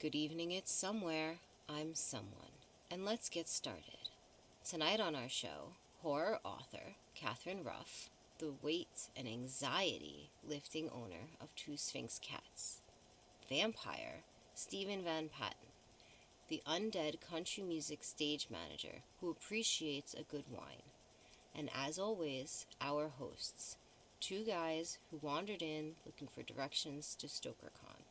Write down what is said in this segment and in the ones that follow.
Good evening, it's somewhere. I'm someone. And let's get started. Tonight on our show, horror author Catherine Ruff, the weight and anxiety lifting owner of two Sphinx cats, vampire Stephen Van Patten, the undead country music stage manager who appreciates a good wine, and as always, our hosts, two guys who wandered in looking for directions to StokerCon,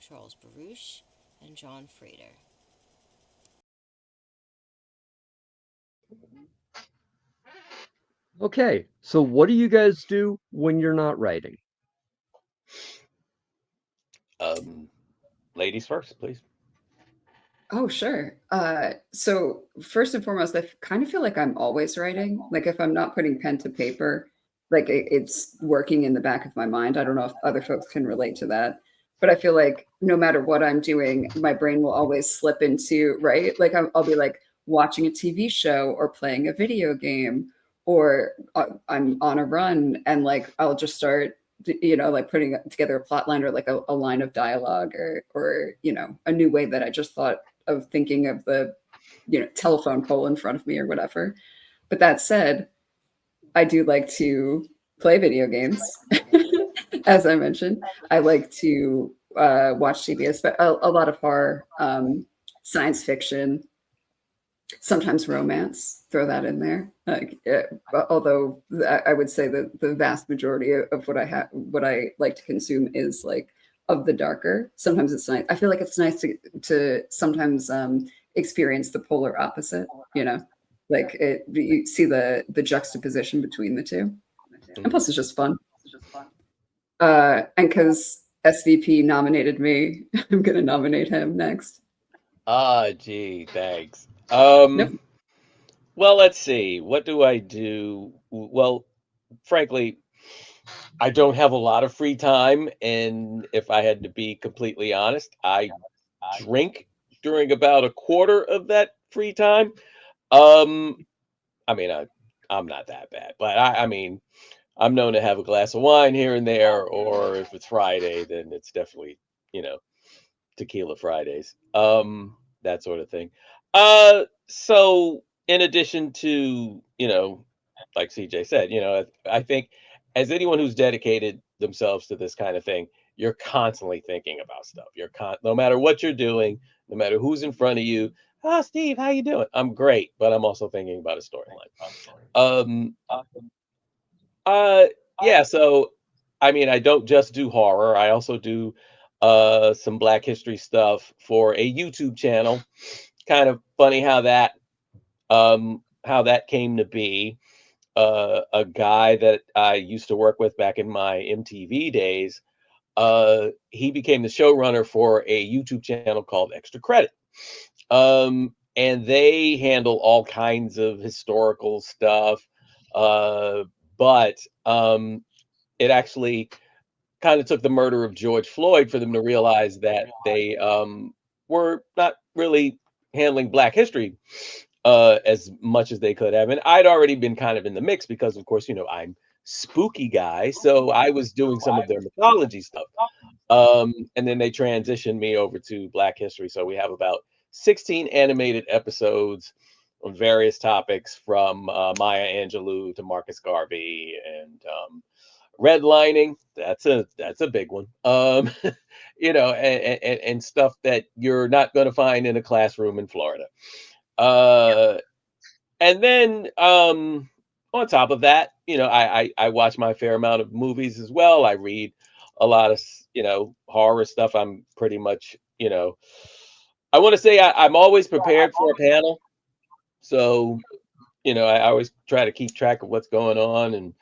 Charles Barouch and Jon Frater. Okay, so what do you guys do when you're not writing? Um, Ladies first, please. Oh, sure. So first and foremost, kind of feel like I'm always writing. Like if I'm not putting pen to paper, like it's working in the back of my mind. I don't know if other folks can relate to that, but I feel like no matter what I'm doing, my brain will always slip into, right? Like I'll be like watching a TV show or playing a video game, or I'm on a run and like I'll just start like putting together a plot line or like a line of dialogue or a new way that I just thought of thinking of the telephone pole in front of me or whatever. But that said, I do like to play video games. As I mentioned, I like to watch TV, but a lot of horror, science fiction, sometimes romance. Throw that in there. Although I would say that the vast majority of what I like to consume is like of the darker. Sometimes it's nice. I feel like it's nice to sometimes experience the polar opposite. Like you see the juxtaposition between the two, and plus it's just fun. And because SVP nominated me, I'm gonna nominate him next. Gee, thanks. Nope. Well, let's see. What do I do? Well, frankly, I don't have a lot of free time, and if I had to be completely honest, I drink during about a quarter of that free time. Um, I mean, I'm not that bad, but I mean, I'm known to have a glass of wine here and there, or if it's Friday, then it's definitely, you know, tequila Fridays, that sort of thing. So in addition to, like CJ said, I think as anyone who's dedicated themselves to this kind of thing, you're constantly thinking about stuff. No matter what you're doing, no matter who's in front of you. Oh, Steve, how you doing? I'm great, but I'm also thinking about a storyline. Um, uh, yeah. So, I mean, I don't just do horror. I also do some Black History stuff for a YouTube channel. Kind of funny how that came to be. A guy that I used to work with back in my MTV days. He became the showrunner for a YouTube channel called Extra Credit. And they handle all kinds of historical stuff. Uh, but it actually kind of took the murder of George Floyd for them to realize that they were not really handling Black history as much as they could have. And I'd already been kind of in the mix because, of course, I'm spooky guy, so I was doing some of their mythology stuff. And then they transitioned me over to Black history. So we have about 16 animated episodes on various topics from Maya Angelou to Marcus Garvey and redlining. That's a big one. And stuff that you're not going to find in a classroom in Florida. Uh, and then on top of that, I watch my fair amount of movies as well. I read a lot of horror stuff. I'm pretty much I want to say I'm always prepared for a panel. So I always try to keep track of what's going on and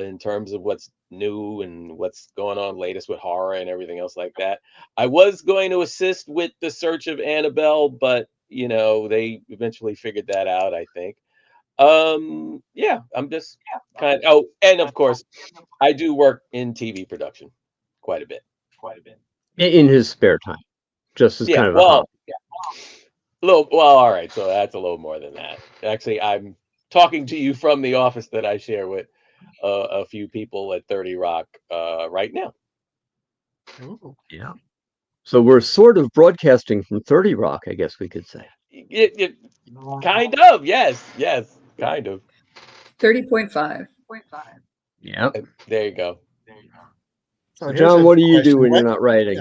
in terms of what's new and what's going on latest with horror and everything else like that. I was going to assist with the search of Annabelle, but they eventually figured that out, I think. Yeah, I'm just oh, and of course, I do work in TV production quite a bit. In his spare time, just as Yeah, kind of a well, hobby. all right, so that's a little more than that. Actually, I'm talking to you from the office that I share with a few people at 30 Rock right now. Oh, yeah. So we're sort of broadcasting from 30 Rock, I guess we could say. Kind of, yes, kind of. 30.5. Yeah. There you go. So here's John, a what do you do question. when you're not writing?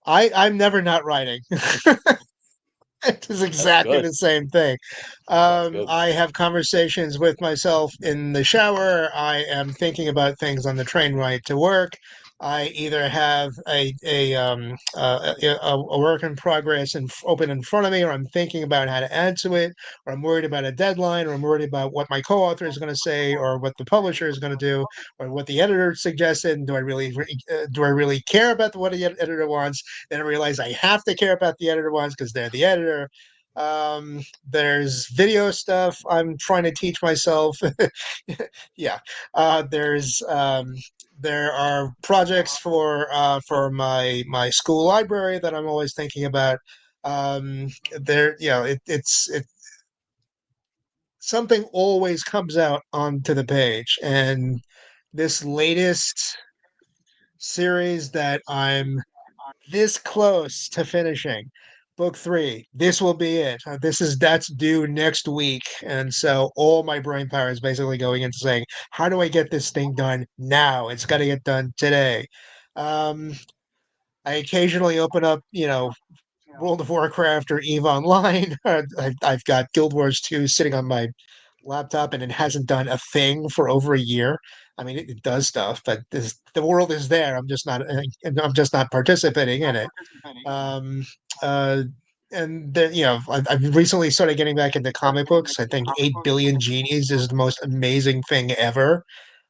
Yeah. I'm never not writing. It is exactly good. the same thing. Good. I have conversations with myself in the shower. I am thinking about things on the train ride to work. I either have a work in progress and open in front of me, or I'm thinking about how to add to it, or I'm worried about a deadline, or I'm worried about what my co-author is going to say, or what the publisher is going to do, or what the editor suggested. Do I really care about what the editor wants? Then I realize I have to care about the editor wants because they're the editor. There's video stuff I'm trying to teach myself. Yeah. There are projects for my school library that I'm always thinking about. It's something always comes out onto the page, and this latest series that I'm this close to finishing, book 3, this will be it. That's due next week, and so all my brain power is basically going into saying, how do I get this thing done now? It's got to get done today. um I occasionally open up, World of Warcraft or EVE Online. I've got Guild Wars 2 sitting on my laptop, and it hasn't done a thing for over a year. I mean, it does stuff, but the world is there. I'm just not participating in it. Um, uh, and then, I've recently started getting back into comic books. I think 8 Billion Genies is the most amazing thing ever.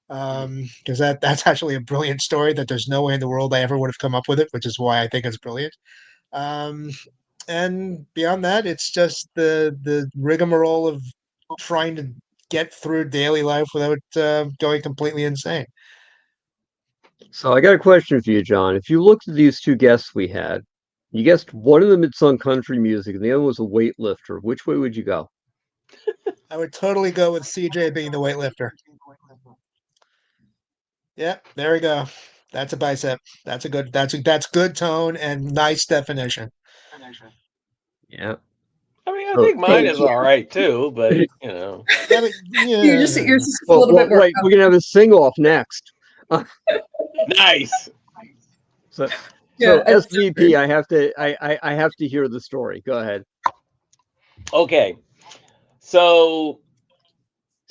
Because that's actually a brilliant story that there's no way in the world I ever would have come up with it, which is why I think it's brilliant. Um, and beyond that, it's just the rigmarole of trying to get through daily life without going completely insane. So I got a question for you, John. If you looked at these two guests we had, you guessed one of them had sung country music and the other was a weightlifter. Which way would you go? I would totally go with CJ being the weightlifter. Yep, there we go. That's a bicep. That's good tone and nice definition. Yeah. I mean, I So, think mine Thank is you. all right too, but Yeah, but Yours is a well, little bit more wait, we're gonna have a sing-off next. nice. So, Yeah, it's SVP, I have to hear the story. Go ahead. Okay, so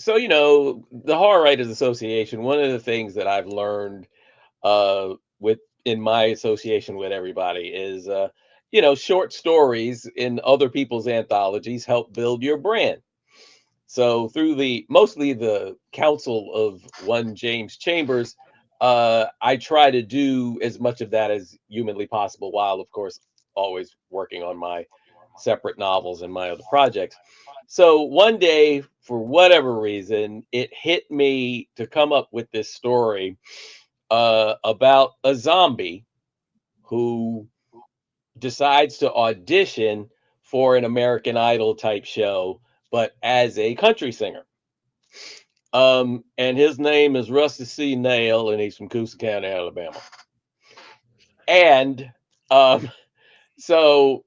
the Horror Writers Association. One of the things that I've learned with in my association with everybody is short stories in other people's anthologies help build your brand. So through mostly the counsel of one James Chambers, I try to do as much of that as humanly possible, while of course always working on my separate novels and my other projects. So one day, for whatever reason, it hit me to come up with this story about a zombie who decides to audition for an American Idol type show, but as a country singer. And his name is Rusty C. Nail, and he's from Coosa County, Alabama. And so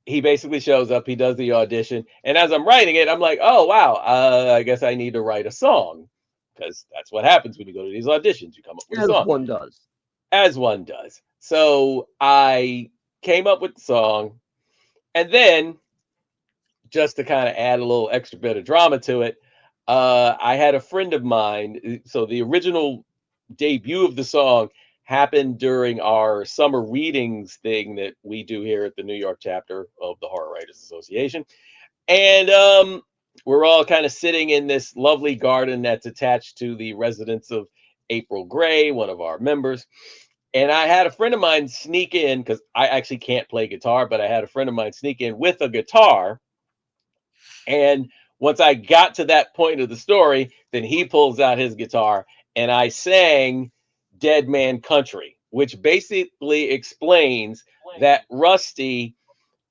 he basically shows up, he does the audition, and as I'm writing it, I'm like, oh wow, I guess I need to write a song, because that's what happens when you go to these auditions. You come up with a As song. one does. As one does. So I came up with the song, and then just to kind of add a little extra bit of drama to it, I had a friend of mine. So the original debut of the song happened during our summer readings thing that we do here at the New York chapter of the Horror Writers Association. And we're all kind of sitting in this lovely garden that's attached to the residence of April Gray, one of our members. And I had a friend of mine sneak in, because I actually can't play guitar, but I had a friend of mine sneak in with a guitar. And once I got to that point of the story, then he pulls out his guitar and I sang Dead Man Country, which basically explains that Rusty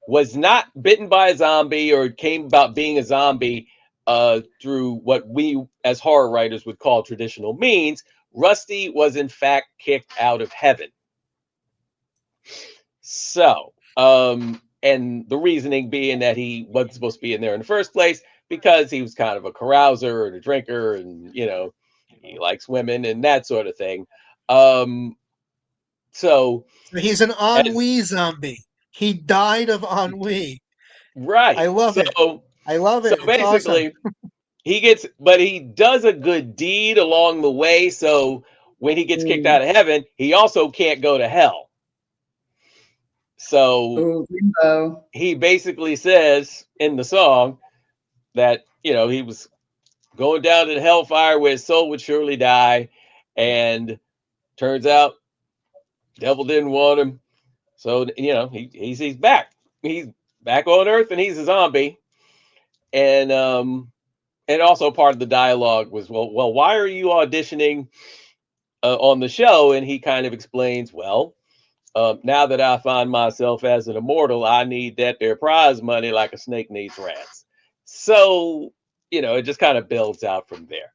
was not bitten by a zombie or came about being a zombie through what we as horror writers would call traditional means. Rusty was in fact kicked out of heaven. So, and the reasoning being that he wasn't supposed to be in there in the first place because he was kind of a carouser and a drinker, and he likes women and that sort of thing. So So he's an as ennui zombie. He died of ennui. I right, love it. I love so it. It's awesome. basically, but he does a good deed along the way. So when he gets kicked out of heaven, he also can't go to hell. So Oh, limbo. he basically says in the song that he was going down to the hellfire where his soul would surely die, and turns out devil didn't want him. So he's back. He's back on Earth, and he's a zombie. And also part of the dialogue was, well, why are you auditioning on the show? And he kind of explains, well, now that I find myself as an immortal, I need that there prize money like a snake needs rats. So, it just kind of builds out from there.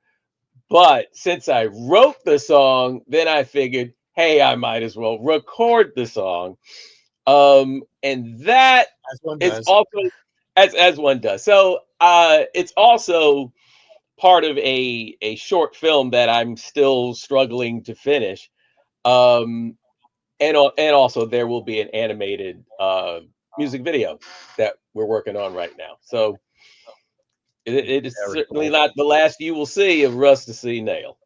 But since I wrote the song, then I figured, hey, I might as well record the song. And that As one is does. also as one does. So it's also part of a short film that I'm still struggling to finish. And also there will be an animated music video that we're working on right now. So it is Very certainly cool. not the last you will see of Rusty Nail.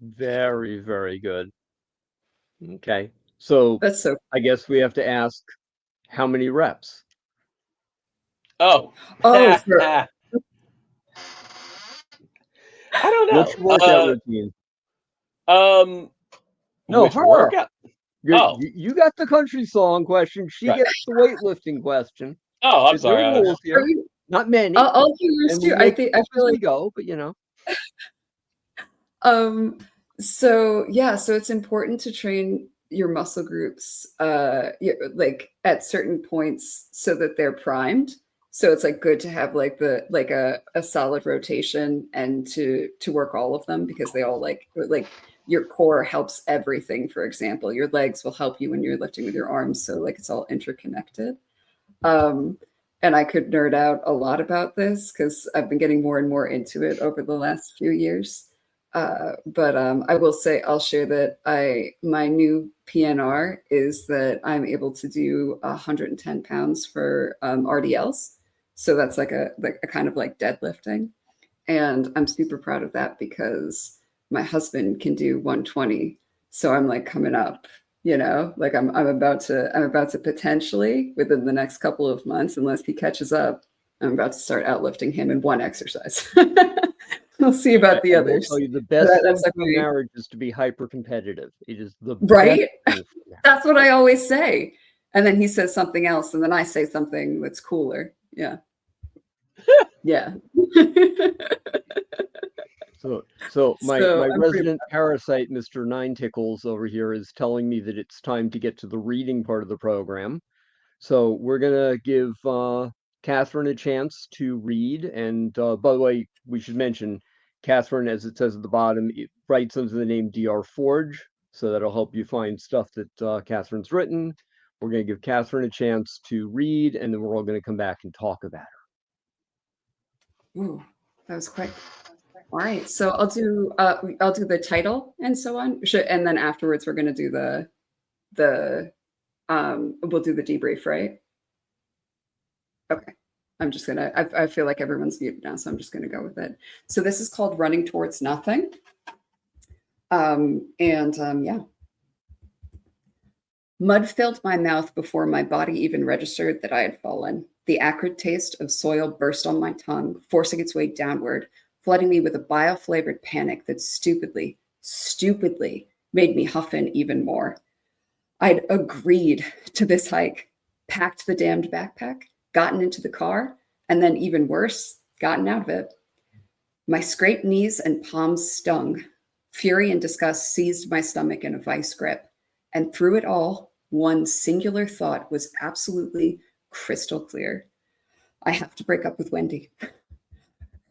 Very, very good. Okay. So That's so. I guess we have to ask, how many reps? Oh, Oh, for, I don't What's know. your workout routine? No, Which her. workout? Oh, You got the country song question. She right. gets the weightlifting question. Oh, I'm There are sorry. rules here. Not many. I'll do yours And too. we I make think I up feel as we like go, but so yeah, so it's important to train your muscle groups like at certain points so that they're primed. So it's like good to have like a solid rotation and to work all of them, because they all like your core helps everything. For example, your legs will help you when you're lifting with your arms, so like it's all interconnected. And I could nerd out a lot about this because I've been getting more and more into it over the last few years. But I will say, I'll share that my new PNR is that I'm able to do 110 pounds for RDLs. So that's like a kind of like deadlifting. And I'm super proud of that because my husband can do 120. So I'm like coming up, like I'm about to potentially within the next couple of months, unless he catches up, I'm about to start outlifting him in one exercise. We'll see about the I will others. tell you the best That's thing like for marriage is to be hyper competitive. It is the right. best thing for marriage. That's what I always say. And then he says something else, and then I say something that's cooler. Yeah. Yeah. So my I'm resident parasite, Mr. Nine Tickles over here, is telling me that it's time to get to the reading part of the program. So we're gonna give Catherine a chance to read. And by the way, we should mention Catherine, as it says at the bottom, it writes under the name DR Forge, so that'll help you find stuff that Catherine's written. We're gonna give Catherine a chance to read, and then we're all gonna come back and talk about her. Ooh, that was quick. All right, so I'll do the title and so on, and then afterwards we're going to do we'll do the debrief, right? Okay, I'm just gonna. I feel like everyone's muted now, so I'm just going to go with it. So this is called Running Towards Nothing, yeah. Mud filled my mouth before my body even registered that I had fallen. The acrid taste of soil burst on my tongue, forcing its way downward, flooding me with a bile-flavored panic that stupidly made me huff in even more. I'd agreed to this hike, packed the damned backpack, gotten into the car, and then even worse, gotten out of it. My scraped knees and palms stung. Fury and disgust seized my stomach in a vice grip. And through it all, one singular thought was absolutely crystal clear. I have to break up with Wendy.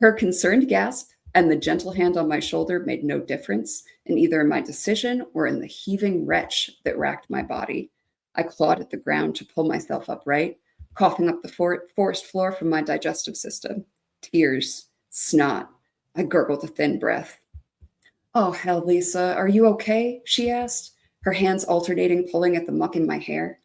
Her concerned gasp and the gentle hand on my shoulder made no difference in either my decision or in the heaving retch that racked my body. I clawed at the ground to pull myself upright, coughing up the forest floor from my digestive system. Tears, snot. I gurgled a thin breath. Oh, hell, Lisa, are you okay? She asked, her hands alternating, pulling at the muck in my hair.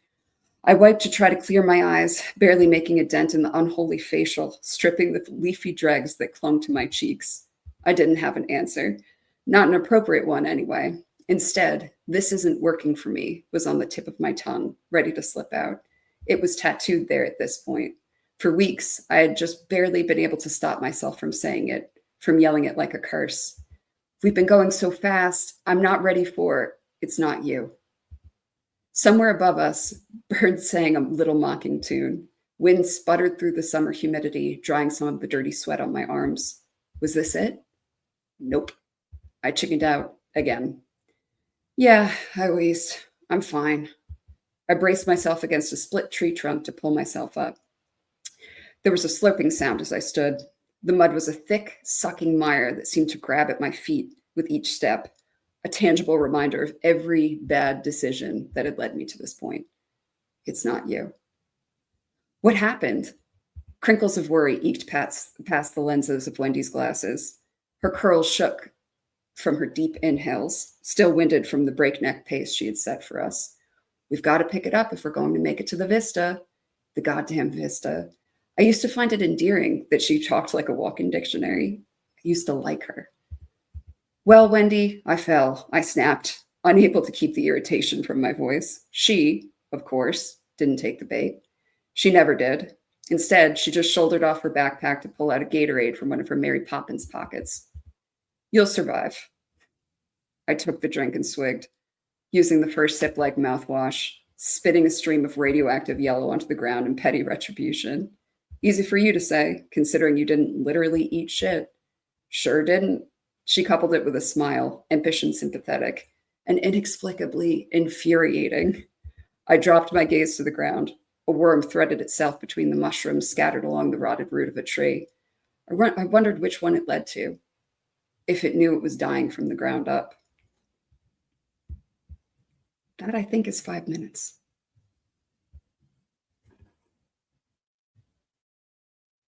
I wiped to try to clear my eyes, barely making a dent in the unholy facial, stripping the leafy dregs that clung to my cheeks. I didn't have an answer. Not an appropriate one, anyway. Instead, "This isn't working for me" was on the tip of my tongue, ready to slip out. It was tattooed there at this point. For weeks, I had just barely been able to stop myself from saying it, from yelling it like a curse. We've been going so fast, I'm not ready for "It's not you." Somewhere above us, birds sang a little mocking tune. Wind sputtered through the summer humidity, drying some of the dirty sweat on my arms. Was this it? Nope. I chickened out again. Yeah, I wheezed. I'm fine. I braced myself against a split tree trunk to pull myself up. There was a slurping sound as I stood. The mud was a thick, sucking mire that seemed to grab at my feet with each step, a tangible reminder of every bad decision that had led me to this point. It's not you. What happened? Crinkles of worry eked past the lenses of Wendy's glasses. Her curls shook from her deep inhales, still winded from the breakneck pace she had set for us. We've got to pick it up if we're going to make it to the Vista. The goddamn Vista. I used to find it endearing that she talked like a walking dictionary. I used to like her. Well, Wendy, I fell. I snapped, unable to keep the irritation from my voice. She, of course, didn't take the bait. She never did. Instead, she just shouldered off her backpack to pull out a Gatorade from one of her Mary Poppins pockets. You'll survive. I took the drink and swigged, using the first sip like mouthwash, spitting a stream of radioactive yellow onto the ground in petty retribution. Easy for you to say, considering you didn't literally eat shit. Sure didn't. She coupled it with a smile, impish and sympathetic, and inexplicably infuriating. I dropped my gaze to the ground. A worm threaded itself between the mushrooms scattered along the rotted root of a tree. I wondered which one it led to, if it knew it was dying from the ground up. That, I think, is 5 minutes.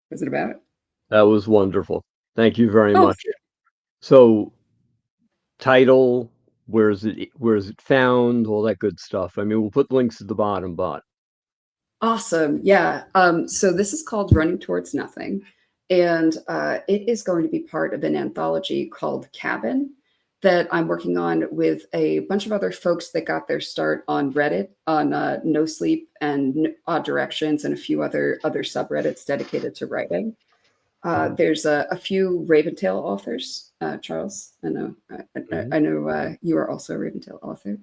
What's it about? That was wonderful. Thank you very Oh. much. So, title, where is it found, all that good stuff. I mean, we'll put links at the bottom, but Awesome. Yeah. So this is called Running Towards Nothing. And it is going to be part of an anthology called Cabin that I'm working on with a bunch of other folks that got their start on Reddit, on No Sleep and Odd Directions, and a few other subreddits dedicated to writing. There's a few Raventail authors. Charles, I know you are also a Raventail author.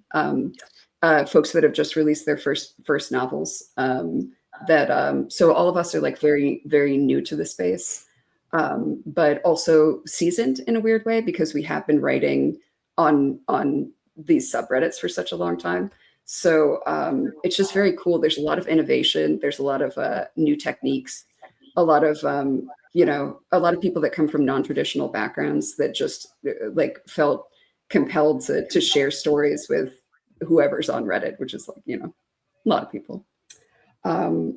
Folks that have just released their first novels. So all of us are like very, very new to the space, but also seasoned in a weird way because we have been writing on these subreddits for such a long time. So it's just very cool. There's a lot of innovation. There's a lot of new techniques, a lot of people that come from non-traditional backgrounds that just like felt compelled to share stories with whoever's on Reddit, which is like, a lot of people. So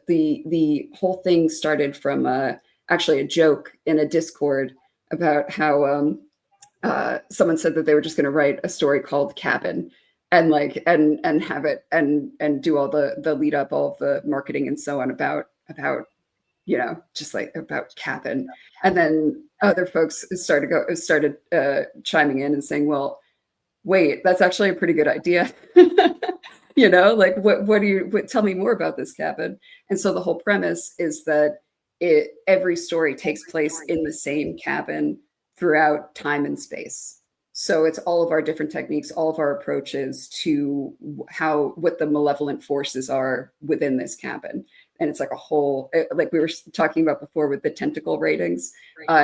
the whole thing started from actually a joke in a Discord about how someone said that they were just going to write a story called Cabin and have it and do all the lead up, all of the marketing and so on about just like about Cabin. And then other folks started chiming in and saying, well, wait, that's actually a pretty good idea. Tell me more about this cabin. And so the whole premise is that every story takes place in the same cabin throughout time and space. So it's all of our different techniques, all of our approaches to what the malevolent forces are within this cabin. And it's like a whole, like we were talking about before with the tentacle ratings,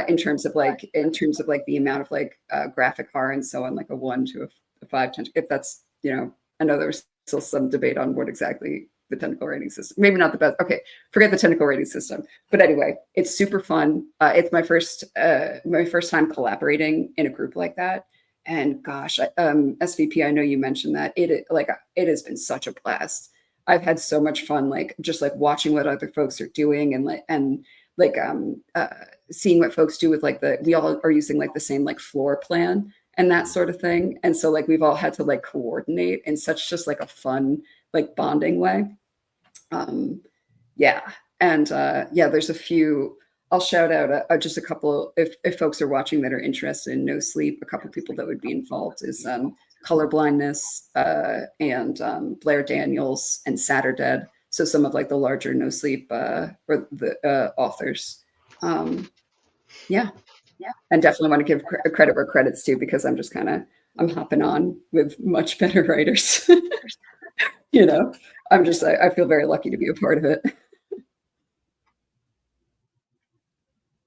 in terms of the amount of graphic horror and so on, like a 1 to a 5 tentacle. If that's, I know there was still some debate on what exactly the tentacle rating system, maybe not the best. Okay, forget the tentacle rating system. But anyway, it's super fun. It's my first time collaborating in a group like that. And gosh, SVP, I know you mentioned that it has been such a blast. I've had so much fun, like just like watching what other folks are doing and seeing what folks do with like we all are using like the same like floor plan and that sort of thing. And so like we've all had to like coordinate in such just like a fun, like bonding way. Yeah. And there's a few, I'll shout out just a couple, if folks are watching that are interested in no sleep, a couple people that would be involved is Colorblindness and Blair Daniels and Saturdead. So some of like the larger no sleep or the authors. Yeah. And definitely want to give credit where credit's due, because I'm just I'm hopping on with much better writers. You know, I feel very lucky to be a part of it.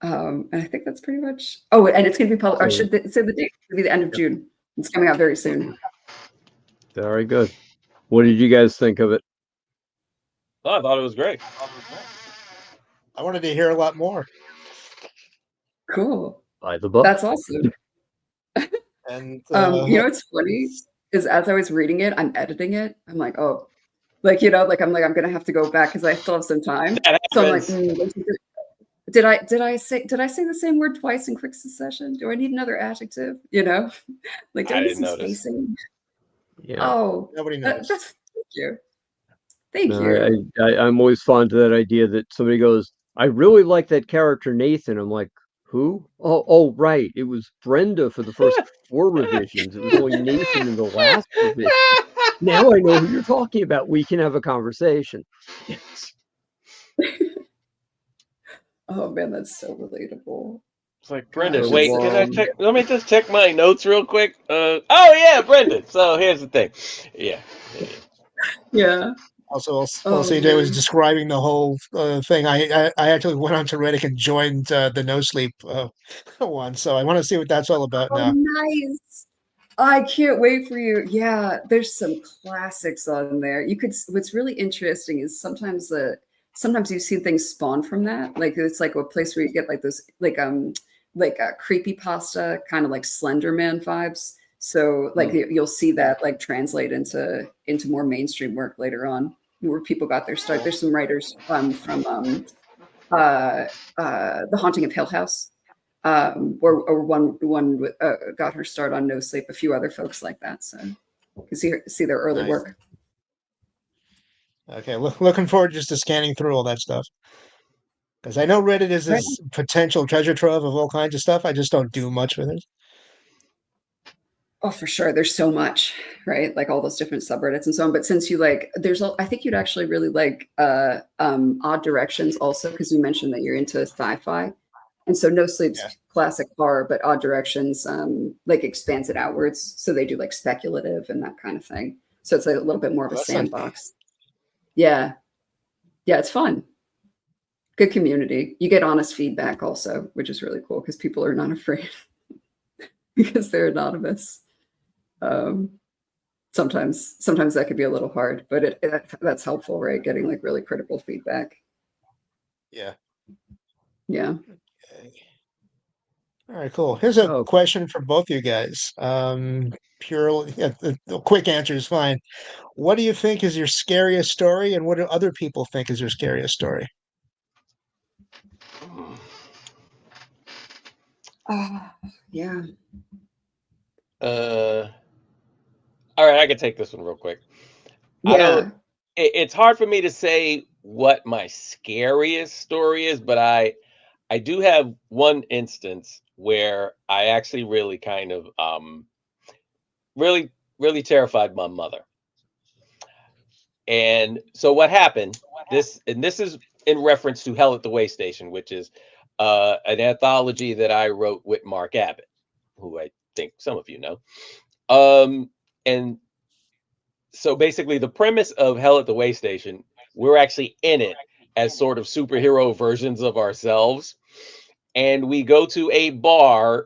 And I think that's pretty much. Oh, and it's going to be published. I should say the date. It'll be the end of June. It's coming out very soon. Very good. What did you guys think of it? Oh, I thought it was great. I wanted to hear a lot more. Cool. Buy the book. That's awesome. And you know what's funny is as I was reading it, I'm editing it. I'm like, oh, like, you know, like I'm gonna have to go back because I still have some time. So I'm like, did I say the same word twice in quick succession? Do I need another adjective? You know, like do I need some spacing? Yeah. Oh, nobody knows. Thank you. Thank you. I'm always fond of that idea that somebody goes, I really like that character Nathan. I'm like, who? Oh, right. It was Brenda for the first 4 revisions. It was only Nathan in the last revision. Now I know who you're talking about. We can have a conversation. Yes. Oh man, that's so relatable. It's like, Brendan, God, wait, can I check? Let me just check my notes real quick. Oh yeah, Brendan. So here's the thing. Yeah. Also, CJ was describing the whole thing. I actually went onto Reddit and joined the No Sleep one, so I want to see what that's all about now. Nice! I can't wait for you. Yeah, there's some classics on there. What's really interesting is sometimes you see things spawn from that. Like it's like a place where you get like those like a creepypasta kind of like Slender Man vibes. So like you'll see that like translate into more mainstream work later on, where people got their start. There's some writers from The Haunting of Hill House, or one got her start on No Sleep. A few other folks like that. So you can see their early work. Okay, looking forward just to scanning through all that stuff, because I know Reddit is this potential treasure trove of all kinds of stuff. I just don't do much with it. Oh, for sure. There's so much, right? Like all those different subreddits and so on. But since you like, I think you'd actually really like Odd Directions also, because you mentioned that you're into sci-fi. And so No Sleep's classic horror, but Odd Directions like expands it outwards. So they do like speculative and that kind of thing. So it's like a little bit more of a sandbox. Yeah. Yeah, it's fun. Good community. You get honest feedback also, which is really cool because people are not afraid because they're anonymous. Sometimes that could be a little hard, but that's helpful, right? Getting like really critical feedback. Yeah. Okay. All right, cool. Here's a question for both you guys. Purely, the quick answer is fine. What do you think is your scariest story, and what do other people think is your scariest story? Yeah. All right, I can take this one real quick. Yeah. It's hard for me to say what my scariest story is, but I do have one instance where I actually really kind of really terrified my mother. And so what happened, this is in reference to Hell at the Way Station, which is an anthology that I wrote with Mark Abbott, who I think some of you know. And so basically the premise of Hell at the Way Station, we're actually in it as sort of superhero versions of ourselves. And we go to a bar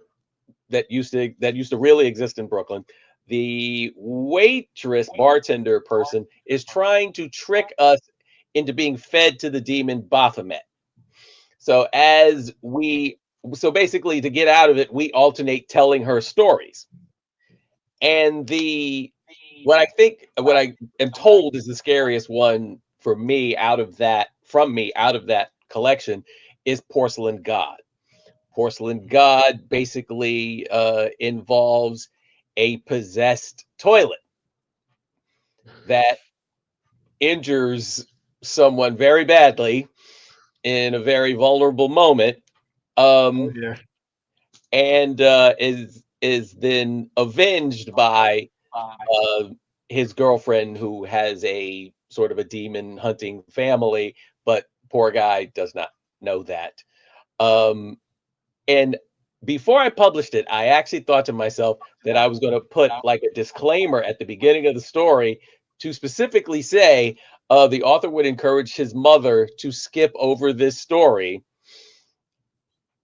that used to really exist in Brooklyn. The waitress, bartender person is trying to trick us into being fed to the demon Baphomet. So basically to get out of it, we alternate telling her stories. And what I am told is the scariest one from me out of that collection is Porcelain God. Porcelain God basically involves a possessed toilet that injures someone very badly in a very vulnerable moment, Oh um, dear. and is then avenged by uh, his girlfriend, who has a sort of a demon hunting family, but poor guy does not know that. Um, and before I published it, I actually thought to myself that I was going to put like a disclaimer at the beginning of the story to specifically say the author would encourage his mother to skip over this story.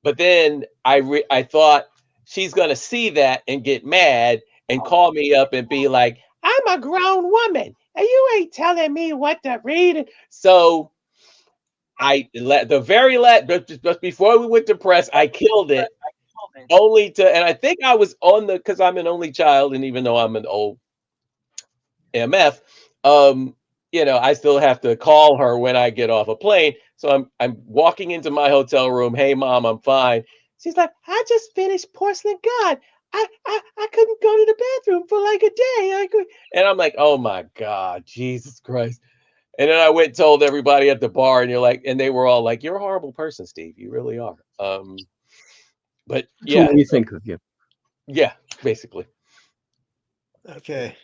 But then I thought she's going to see that and get mad and call me up and be like, "I'm a grown woman and you ain't telling me what to read." So I let the very last, just before we went to press, I killed it only to, and I think I was on because I'm an only child, and even though I'm an old MF, um, I still have to call her when I get off a plane. So I'm walking into my hotel room. Hey, mom, I'm fine. She's like, I just finished Porcelain God. I couldn't go to the bathroom for like a day. And I'm like, oh my God, Jesus Christ. And then I went and told everybody at the bar, and they were all like, "You're a horrible person, Steve. You really are." But That's yeah, what we think of you. yeah, basically. Okay.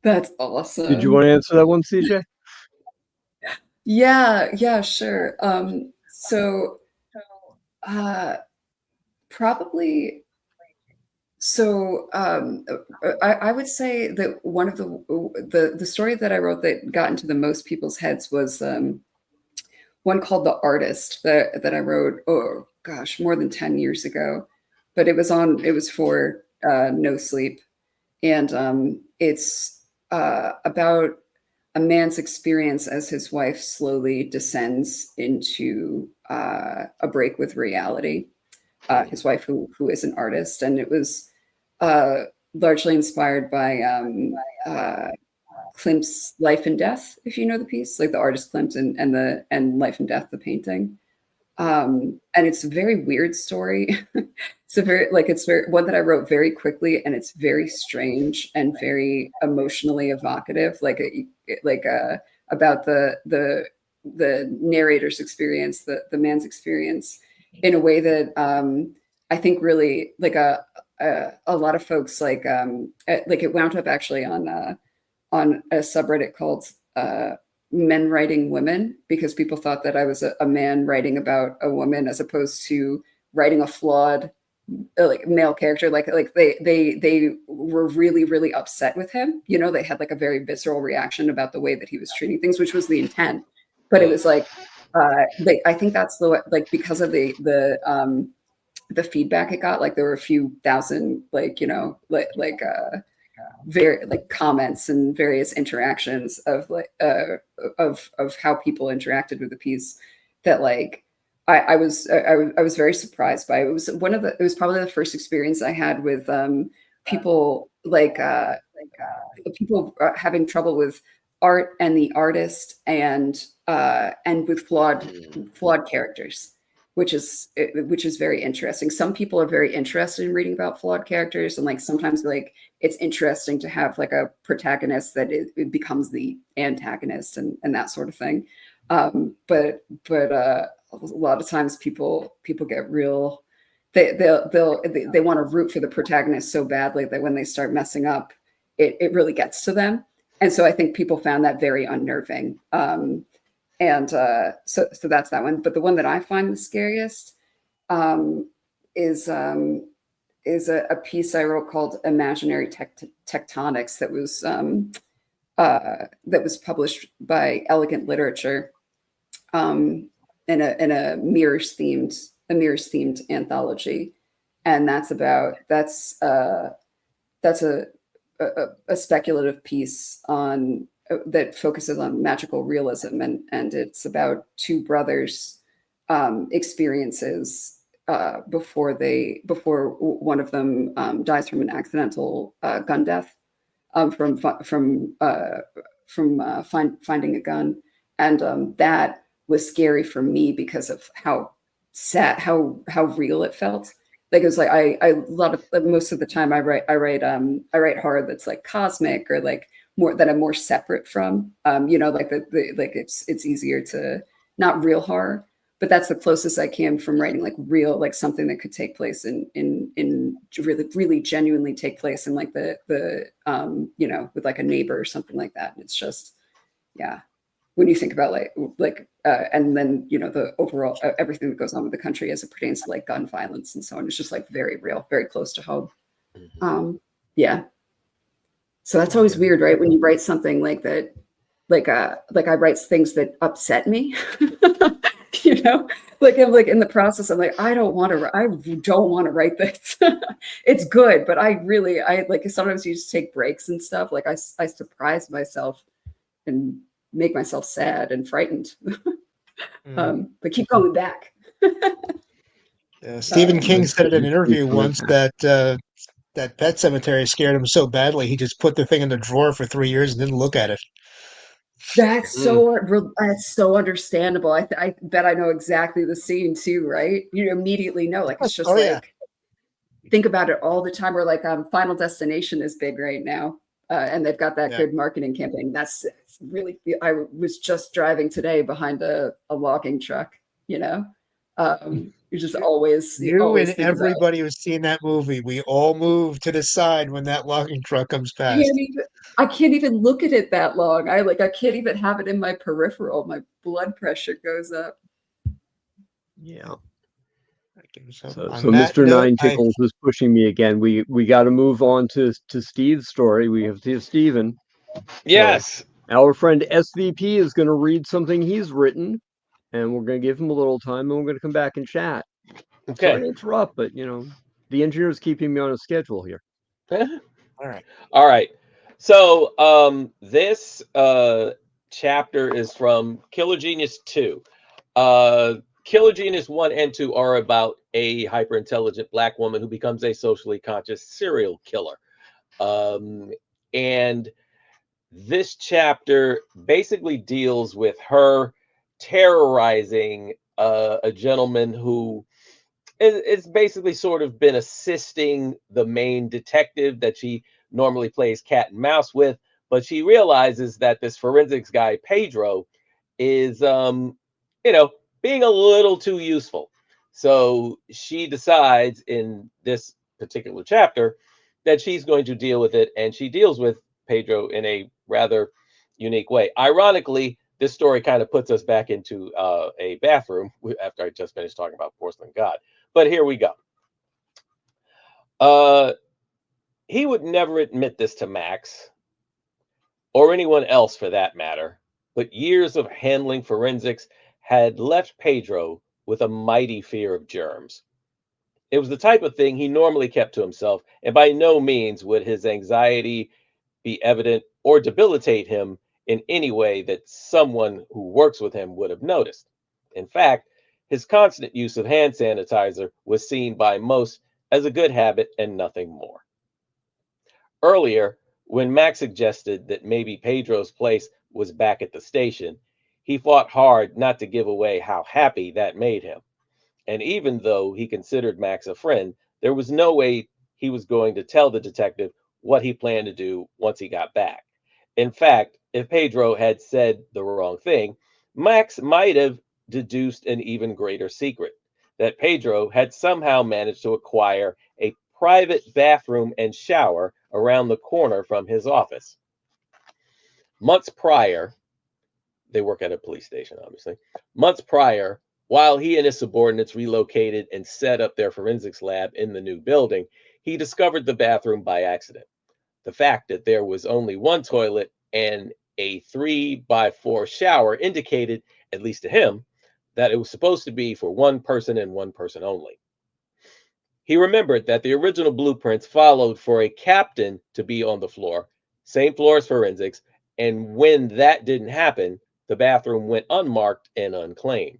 That's Did you awesome. want to answer that one, CJ? Yeah, sure. So probably. So I would say that one of the story that I wrote that got into the most people's heads was one called The Artist that I wrote, oh gosh, more than 10 years ago. But it was for No Sleep. And it's about a man's experience as his wife slowly descends into a break with reality. His wife, who is an artist, and it was largely inspired by Klimt's Life and Death, if you know the piece, like the artist Klimt and Life and Death, the painting. And it's a very weird story. It's very one that I wrote very quickly, and it's very strange and very emotionally evocative, about the narrator's experience, the man's experience, in a way that I think really a lot of folks it wound up actually on a subreddit called Men Writing Women, because people thought that I was a man writing about a woman as opposed to writing a flawed male character. They were really, really upset with him. They had like a very visceral reaction about the way that he was treating things, which was the intent. But it was like I think that's because of the feedback it got. Like there were a few thousand very comments and various interactions of how people interacted with the piece that I was very surprised by. It was probably the first experience I had with people people having trouble with art and the artist, and with flawed characters, which is very interesting. Some people are very interested in reading about flawed characters, and sometimes it's interesting to have a protagonist that it becomes the antagonist and that sort of thing. But a lot of times people get real. They want to root for the protagonist so badly that when they start messing up, it really gets to them. And so I think people found that very unnerving. So that's that one. But the one that I find the scariest is a piece I wrote called Imaginary Tectonics that was published by Elegant Literature in a mirrors themed anthology. And that's a speculative piece that focuses on magical realism, and it's about two brothers' experiences before one of them dies from an accidental gun death from finding a gun, and that was scary for me because of how sad, how real it felt. Like, it was like most of the time I write horror that's like cosmic, or like more that I'm more separate from, like like it's easier to, not real horror, but that's the closest I came from writing like real, like something that could take place in really genuinely take place in like the with like a neighbor or something like that. And it's just, yeah, when you think about and then the overall everything that goes on with the country as it pertains to like gun violence and so on, it's just like very real, very close to home. Yeah, so that's always weird, right, when you write something like that, like I write things that upset me. Like I'm like in the process, I'm like, I don't want to write this. It's good, but I like, sometimes you just take breaks and stuff. Like I surprise myself and make myself sad and frightened. But keep going back. Stephen King said in an interview once that that Pet Cemetery scared him so badly he just put the thing in the drawer for 3 years and didn't look at it. That's so understandable. I bet I know exactly the scene too, right? You immediately know, like, it's just think about it all the time. Or like Final Destination is big right now, and they've got that good marketing campaign. That's really, I was just driving today behind a logging truck. You just always and everybody who's seen that movie, we all move to the side when that logging truck comes past. I can't even look at it that long. I can't even have it in my peripheral. My blood pressure goes up. Yeah. So Mr. Nine Tickles is pushing me again. We got to move on to Steve's story. We have Steven. Yes. So our friend SVP is going to read something he's written, and we're going to give him a little time, and we're going to come back and chat. Okay. Sorry to interrupt, but the engineer is keeping me on a schedule here. All right. So this chapter is from Killer Genius 2. Killer Genius 1 and 2 are about a hyper-intelligent Black woman who becomes a socially conscious serial killer. And this chapter basically deals with her terrorizing a gentleman who is basically sort of been assisting the main detective that she normally plays cat and mouse with, but she realizes that this forensics guy, Pedro, is, being a little too useful. So she decides in this particular chapter that she's going to deal with it, and she deals with Pedro in a rather unique way. Ironically, this story kind of puts us back into a bathroom after I just finished talking about Porcelain God. But here we go. He would never admit this to Max, or anyone else for that matter, but years of handling forensics had left Pedro with a mighty fear of germs. It was the type of thing he normally kept to himself, and by no means would his anxiety be evident or debilitate him in any way that someone who works with him would have noticed. In fact, his constant use of hand sanitizer was seen by most as a good habit and nothing more. Earlier, when Max suggested that maybe Pedro's place was back at the station, he fought hard not to give away how happy that made him. And even though he considered Max a friend, there was no way he was going to tell the detective what he planned to do once he got back. In fact, if Pedro had said the wrong thing, Max might have deduced an even greater secret, that Pedro had somehow managed to acquire a private bathroom and shower around the corner from his office. Months prior, they work at a police station, obviously. Months prior, while he and his subordinates relocated and set up their forensics lab in the new building, he discovered the bathroom by accident. The fact that there was only one toilet and a 3x4 shower indicated, at least to him, that it was supposed to be for one person and one person only. He remembered that the original blueprints followed for a captain to be on the floor, same floor as forensics, and when that didn't happen, the bathroom went unmarked and unclaimed.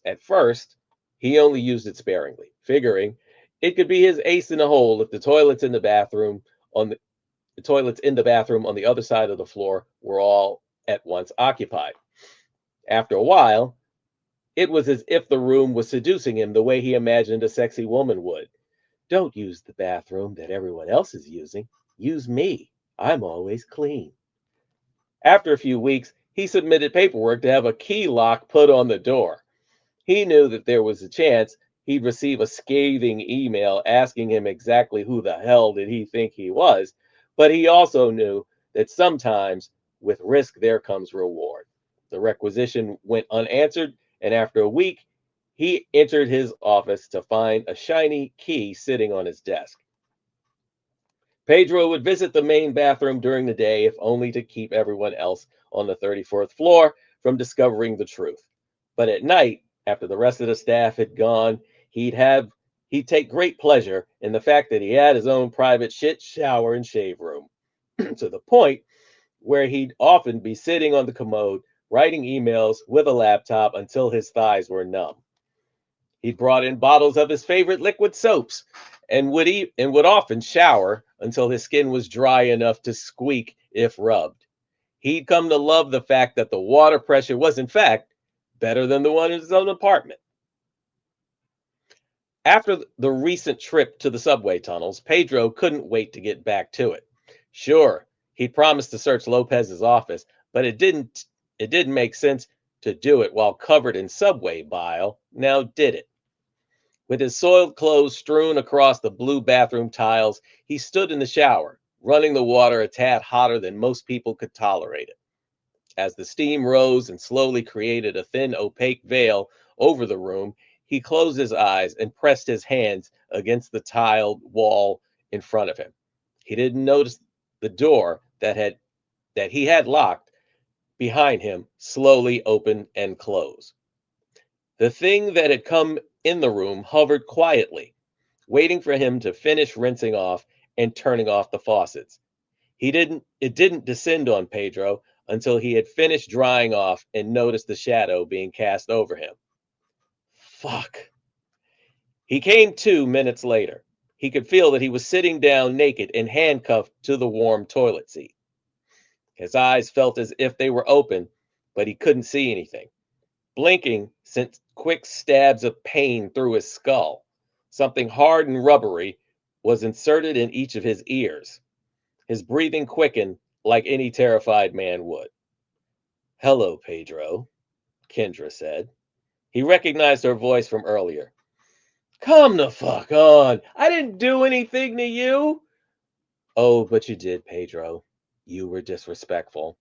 At first, He only used it sparingly, figuring it could be his ace in the hole if the toilets in the bathroom on the other side of the floor were all at once occupied. After a while, it was as if the room was seducing him the way he imagined a sexy woman would. Don't use the bathroom that everyone else is using. Use me. I'm always clean. After a few weeks, he submitted paperwork to have a key lock put on the door. He knew that there was a chance he'd receive a scathing email asking him exactly who the hell did he think he was, but he also knew that sometimes with risk there comes reward. The requisition went unanswered, and after a week, he entered his office to find a shiny key sitting on his desk. Pedro would visit the main bathroom during the day, if only to keep everyone else on the 34th floor from discovering the truth. But at night, after the rest of the staff had gone, he'd take great pleasure in the fact that he had his own private shit shower and shave room, to the point where he'd often be sitting on the commode writing emails with a laptop until his thighs were numb. He brought in bottles of his favorite liquid soaps and would often shower until his skin was dry enough to squeak if rubbed. He'd come to love the fact that the water pressure was, in fact, better than the one in his own apartment. After the recent trip to the subway tunnels, Pedro couldn't wait to get back to it. Sure, he'd promised to search Lopez's office, but it didn't make sense to do it while covered in subway bile, now did it? With his soiled clothes strewn across the blue bathroom tiles, he stood in the shower, running the water a tad hotter than most people could tolerate it. As the steam rose and slowly created a thin, opaque veil over the room, he closed his eyes and pressed his hands against the tiled wall in front of him. He didn't notice the door that he had locked behind him slowly open and close. The thing that had come in the room hovered quietly, waiting for him to finish rinsing off and turning off the faucets. It didn't descend on Pedro until he had finished drying off and noticed the shadow being cast over him. Fuck. He came to minutes later. He could feel that he was sitting down naked and handcuffed to the warm toilet seat. His eyes felt as if they were open, but he couldn't see anything. Blinking sent quick stabs of pain through his skull. Something hard and rubbery was inserted in each of his ears. His breathing quickened like any terrified man would. "Hello, Pedro," Kendra said. He recognized her voice from earlier. "Come the fuck on. I didn't do anything to you." "Oh, but you did, Pedro. You were disrespectful."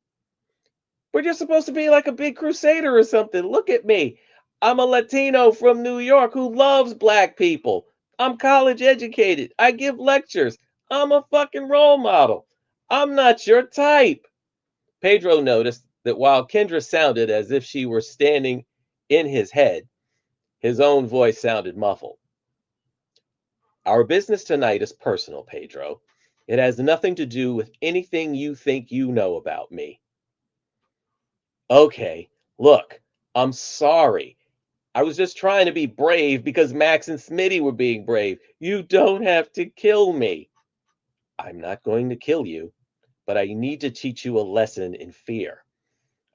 "But you're supposed to be like a big crusader or something. Look at me. I'm a Latino from New York who loves black people. I'm college educated. I give lectures. I'm a fucking role model. I'm not your type." Pedro noticed that while Kendra sounded as if she were standing in his head, his own voice sounded muffled. "Our business tonight is personal, Pedro. It has nothing to do with anything you think you know about me." "Okay, look, I'm sorry. I was just trying to be brave because Max and Smitty were being brave. You don't have to kill me." "I'm not going to kill you, but I need to teach you a lesson in fear.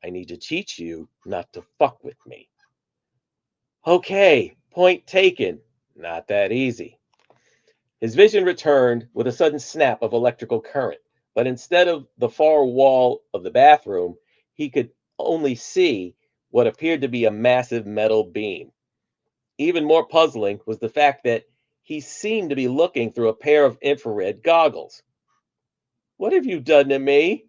I need to teach you not to fuck with me." "Okay, point taken. Not that easy." His vision returned with a sudden snap of electrical current, but instead of the far wall of the bathroom, he could only see what appeared to be a massive metal beam. Even more puzzling was the fact that he seemed to be looking through a pair of infrared goggles. "What have you done to me?"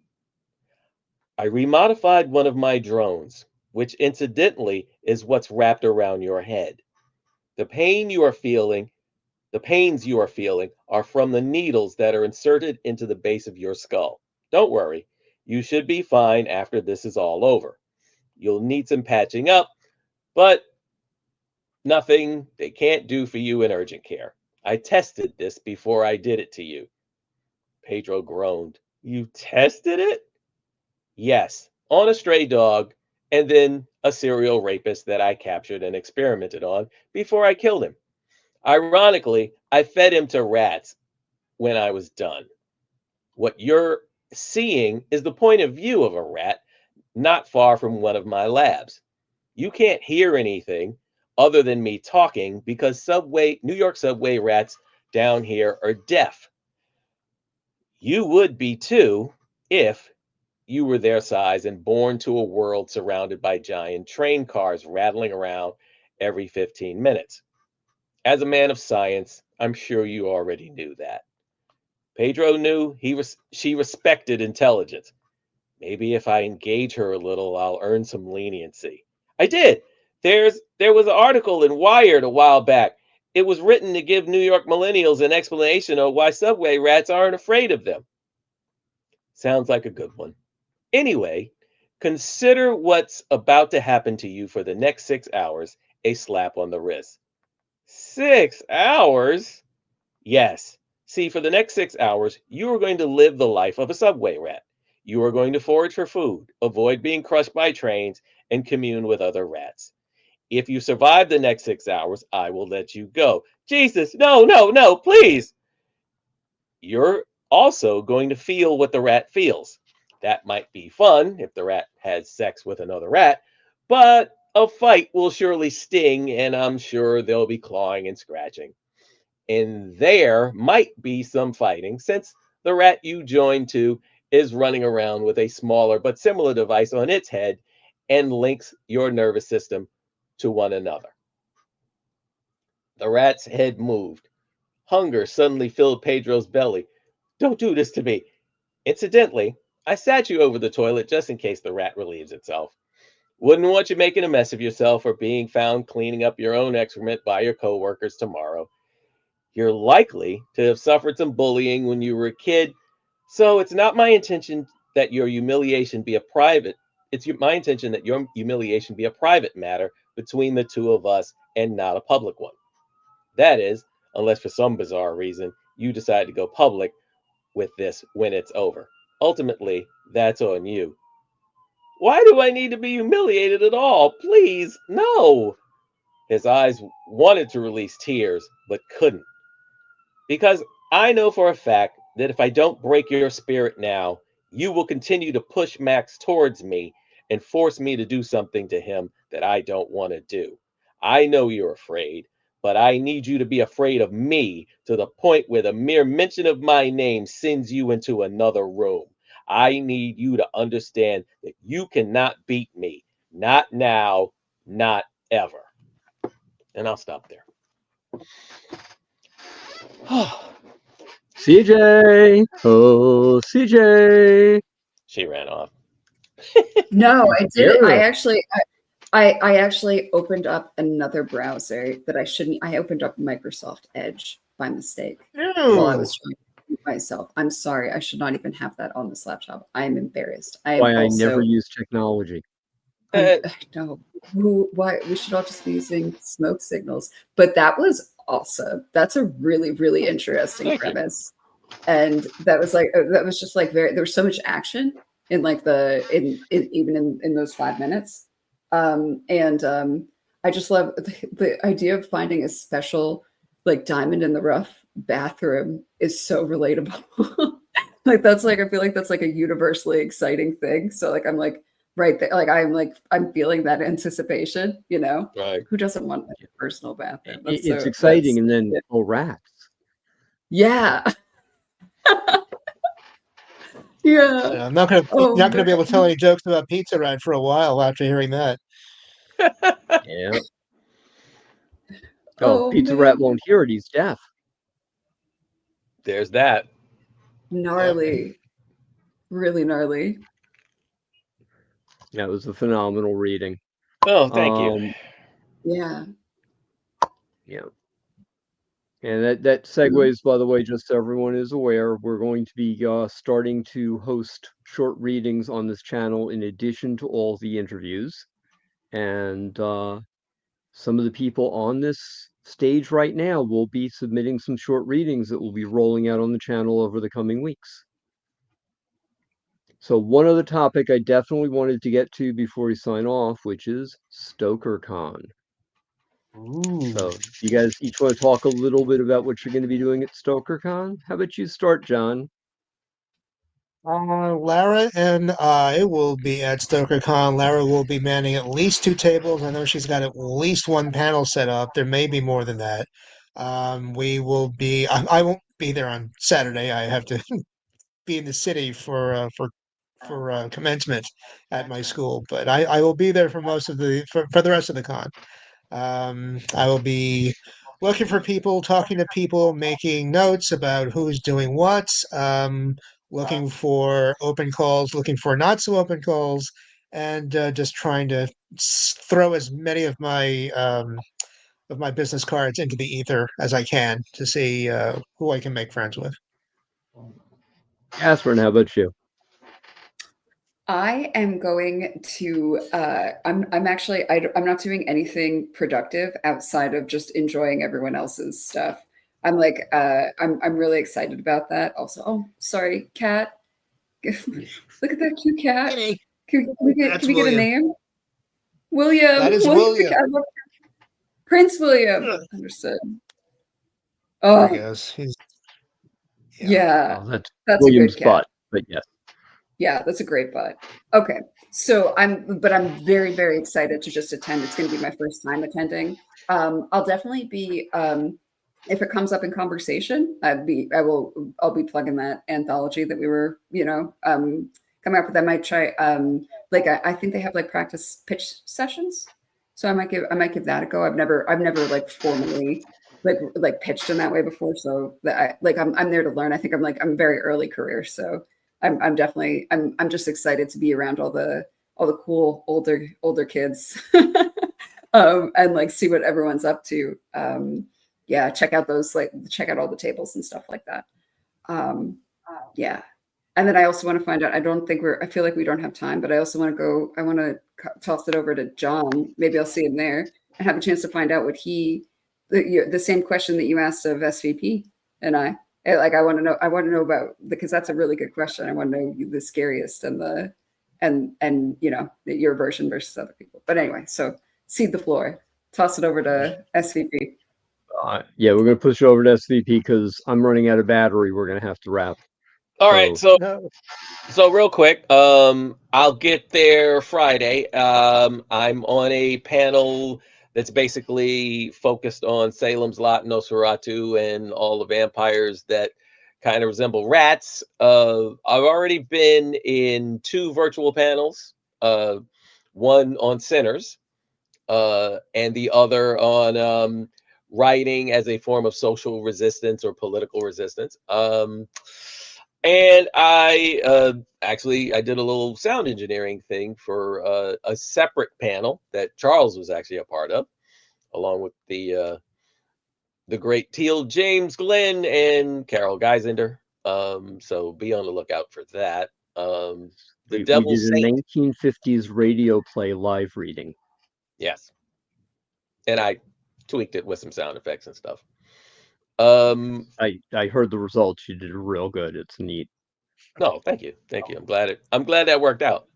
"I remodified one of my drones, which incidentally is what's wrapped around your head. The pain you are feeling The pains you are feeling are from the needles that are inserted into the base of your skull. Don't worry, you should be fine after this is all over. You'll need some patching up, but nothing they can't do for you in urgent care. I tested this before I did it to you." Pedro groaned. "You tested it?" "Yes, on a stray dog, and then a serial rapist that I captured and experimented on before I killed him. Ironically, I fed him to rats when I was done. What you're seeing is the point of view of a rat not far from one of my labs. You can't hear anything other than me talking because New York subway rats down here are deaf. You would be too if you were their size and born to a world surrounded by giant train cars rattling around every 15 minutes. As a man of science, I'm sure you already knew that. Pedro knew she respected intelligence. Maybe if I engage her a little, I'll earn some leniency. I did. There was an article in Wired a while back. It was written to give New York millennials an explanation of why subway rats aren't afraid of them. Sounds like a good one. Anyway, consider what's about to happen to you for the next 6 hours a slap on the wrist. 6 hours? Yes. See, for the next 6 hours, you are going to live the life of a subway rat. You are going to forage for food, avoid being crushed by trains, and commune with other rats. If you survive the next 6 hours, I will let you go. Jesus, no, please. You're also going to feel what the rat feels. That might be fun if the rat has sex with another rat, but a fight will surely sting, and I'm sure they'll be clawing and scratching. And there might be some fighting since the rat you joined to is running around with a smaller but similar device on its head and links your nervous system to one another. The rat's head moved. Hunger suddenly filled Pedro's belly. Don't do this to me. Incidentally, I sat you over the toilet just in case the rat relieves itself. Wouldn't want you making a mess of yourself or being found cleaning up your own excrement by your coworkers tomorrow. You're likely to have suffered some bullying when you were a kid, so it's not my intention that your humiliation be a private. My intention that your humiliation be a private matter between the two of us and not a public one. That is, unless for some bizarre reason you decide to go public with this when it's over. Ultimately, that's on you. Why do I need to be humiliated at all? Please, no. His eyes wanted to release tears, but couldn't. Because I know for a fact that if I don't break your spirit now, you will continue to push Max towards me and force me to do something to him that I don't want to do. I know you're afraid, but I need you to be afraid of me to the point where the mere mention of my name sends you into another room. I need you to understand that you cannot beat me. Not now, not ever. And I'll stop there. CJ! Oh, CJ! She ran off. No, I did. Yeah. I actually opened up another browser that I shouldn't. I opened up Microsoft Edge by mistake while I was trying to mute myself. I'm sorry. I should not even have that on this laptop. I'm embarrassed. I never use technology. No. Why we should all just be using smoke signals. But that was awesome. That's a really, really interesting premise. And that was just like there was so much action in like even in those 5 minutes. I just love the idea of finding a special like diamond in the rough bathroom is so relatable. Like I feel like that's like a universally exciting thing. So like I'm like right there, I'm feeling that anticipation, you know. Right. Who doesn't want a personal bathroom? It's exciting, and then rats. Yeah. Yeah. I'm not gonna be able to tell any jokes about Pizza Rat for a while after hearing that. Yeah. Pizza Rat won't hear it. He's deaf. There's that. Gnarly. Really gnarly. That was a phenomenal reading. Oh, thank you. Yeah. Yeah. And that segues, by the way, just so everyone is aware, we're going to be starting to host short readings on this channel in addition to all the interviews. And some of the people on this stage right now will be submitting some short readings that will be rolling out on the channel over the coming weeks. So one other topic I definitely wanted to get to before we sign off, which is StokerCon. Ooh. So you guys each want to talk a little bit about what you're going to be doing at StokerCon? How about you start, John? Lara and I will be at StokerCon. Lara will be manning at least 2 tables. I know she's got at least one panel set up. There may be more than that. We will be. I won't be there on Saturday. I have to be in the city for commencement at my school, but I will be there for most of for the rest of the con. I will be looking for people, talking to people, making notes about who's doing what, looking for open calls, looking for not so open calls, and just trying to throw as many of my business cards into the ether as I can to see who I can make friends with. Catherine, how about you? I am going to. I'm actually. I'm not doing anything productive outside of just enjoying everyone else's stuff. I'm like. I'm really excited about that. Also, oh, sorry, cat. Look at that cute cat. Hey, Can that's we get a William. name? William. That is William the William. cat. Prince William. Understood. There he Oh, goes. Yeah. yeah. Oh, that's That's a good William's cat. butt, but yes. Yeah, that's a great butt. Okay. So I'm very, very excited to just attend. It's going to be my first time attending. I'll definitely be, if it comes up in conversation, I'll be plugging that anthology that we were, coming up with. I might try, I think they have like practice pitch sessions. So I might give that a go. I've never like formally like pitched in that way before. So I'm there to learn. I think I'm very early career. So I'm definitely I'm just excited to be around all the cool older kids and like see what everyone's up to. Yeah, check out all the tables and stuff like that. Yeah. And then I also want to find out, I feel like we don't have time, but I also want to go, I want to toss it over to John. Maybe I'll see him there and have a chance to find out the same question that you asked of SVP and I want to know about, because that's a really good question. I want to know the scariest and your version versus other people. But anyway, so cede the floor, toss it over to SVP. Yeah, we're going to push it over to SVP because I'm running out of battery. We're going to have to wrap. All right, No. so real quick, I'll get there Friday. I'm on a panel that's basically focused on Salem's Lot, Nosferatu, and all the vampires that kind of resemble rats. I've already been in 2 virtual panels, one on sinners, and the other on writing as a form of social resistance or political resistance. And I did a little sound engineering thing for a separate panel that Charles was actually a part of, along with the great Teal James Glenn and Carol Geisinger. So be on the lookout for that. The We Devil's did a Saint, 1950s radio play live reading. yes, and I tweaked it with some sound effects and stuff. Um, I heard the results. You did real good. It's neat. no, thank you, I'm glad that worked out.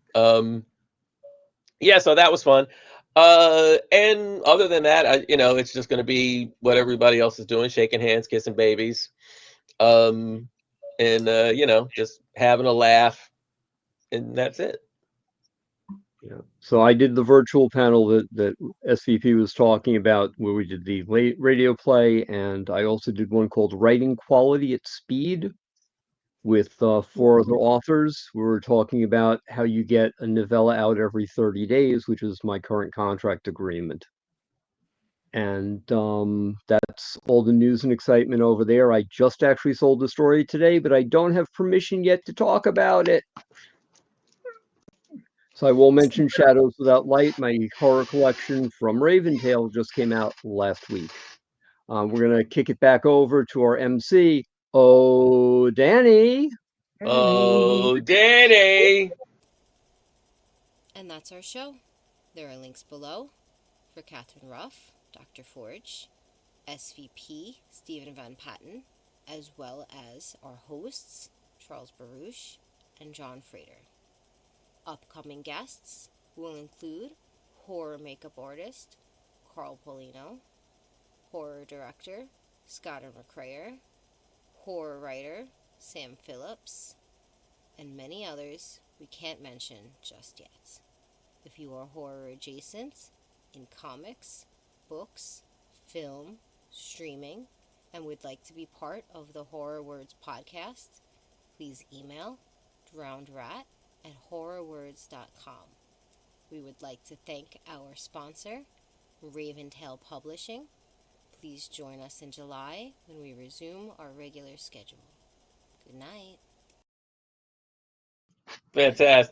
Yeah, so that was fun. And other than that, it's just going to be what everybody else is doing, shaking hands, kissing babies, and just having a laugh, and that's it. Yeah. So I did the virtual panel that SVP was talking about, where we did the radio play, and I also did one called Writing Quality at Speed with 4 other authors. We were talking about how you get a novella out every 30 days, which is my current contract agreement. And that's all the news and excitement over there. I just actually sold the story today, but I don't have permission yet to talk about it. So I will mention Shadows Without Light, my horror collection from Raventail, just came out last week. We're going to kick it back over to our MC. Oh, Dani. Oh, Danny! And that's our show. There are links below for Catherine Ruff, Dr. Forge, SVP, Stephen Van Patten, as well as our hosts, Charles Barouch and Jon Frater. Upcoming guests will include horror makeup artist Carl Polino, horror director Scott McCrayer, horror writer Sam Phillips, and many others we can't mention just yet. If you are horror adjacent in comics, books, film, streaming, and would like to be part of the HorrorWords Podcast, please email drownedrat@horrorwords.com. We would like to thank our sponsor, Raventail Publishing. Please join us in July when we resume our regular schedule. Good night. Fantastic.